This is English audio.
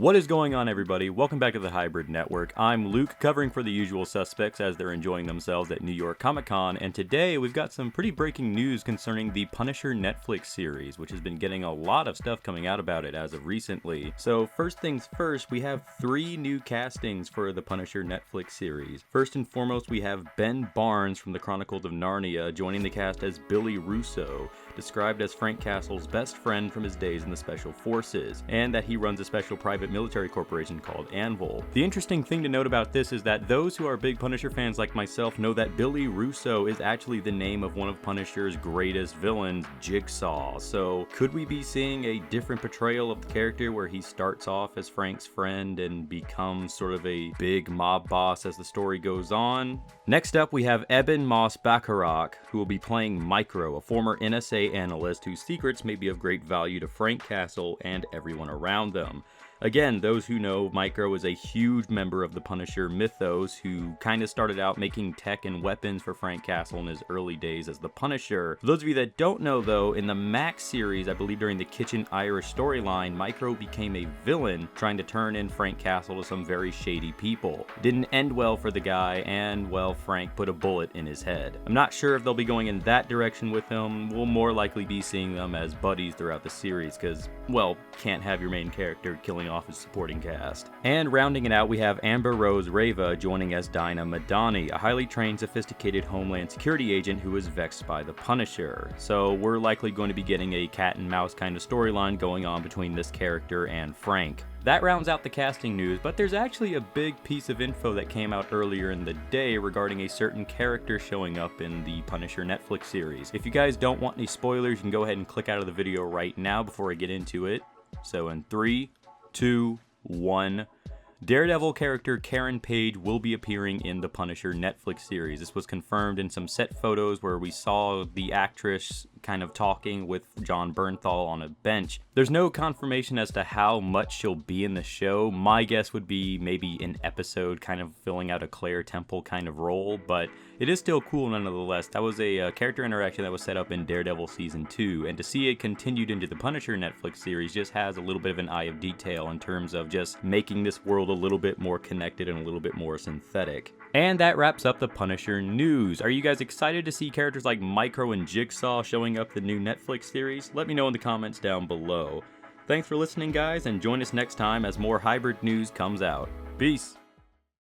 What is going on, everybody? Welcome back to the Hybrid Network. I'm Luke, covering for the usual suspects as they're enjoying themselves at New York Comic Con, and today we've got some pretty breaking news concerning the Punisher Netflix series, which has been getting a lot of stuff coming out about it as of recently. So first things first, we have 3 new castings for the Punisher Netflix series. First and foremost, we have Ben Barnes from the Chronicles of Narnia joining the cast as Billy Russo, described as Frank Castle's best friend from his days in the Special Forces, and that he runs a special private military corporation called Anvil. The interesting thing to note about this is that those who are big Punisher fans like myself know that Billy Russo is actually the name of one of Punisher's greatest villains, Jigsaw. So could we be seeing a different portrayal of the character where he starts off as Frank's friend and becomes sort of a big mob boss as the story goes on? Next up, we have Eben Moss Bacharach, who will be playing Micro, a former NSA analyst whose secrets may be of great value to Frank Castle and everyone around them. Again, those who know, Micro is a huge member of the Punisher mythos who kind of started out making tech and weapons for Frank Castle in his early days as the Punisher. For those of you that don't know though, in the Max series, I believe during the Kitchen Irish storyline, Micro became a villain trying to turn in Frank Castle to some very shady people. Didn't end well for the guy, and well, Frank put a bullet in his head. I'm not sure if they'll be going in that direction with him. We'll more likely be seeing them as buddies throughout the series because, well, can't have your main character killing off his supporting cast. And rounding it out, we have Amber Rose Reva joining as Dinah Madani, a highly trained, sophisticated Homeland Security agent who is vexed by the Punisher. So we're likely going to be getting a cat and mouse kind of storyline going on between this character and Frank. That rounds out the casting news, but there's actually a big piece of info that came out earlier in the day regarding a certain character showing up in the Punisher Netflix series. If you guys don't want any spoilers, you can go ahead and click out of the video right now before I get into it. So in 3, 2, 1. Daredevil character Karen Paige will be appearing in the Punisher Netflix series. This was confirmed in some set photos where we saw the actress kind of talking with John Bernthal on a bench. There's no confirmation as to how much she'll be in the show. My guess would be maybe an episode kind of filling out a Claire Temple kind of role, but it is still cool nonetheless. That was a character interaction that was set up in Daredevil Season 2, and to see it continued into the Punisher Netflix series just has a little bit of an eye of detail in terms of just making this world a little bit more connected and a little bit more synthetic. And that wraps up the Punisher news. Are you guys excited to see characters like Micro and Jigsaw showing up in the new Netflix series? Let me know in the comments down below. Thanks for listening, guys, and join us next time as more hybrid news comes out. Peace!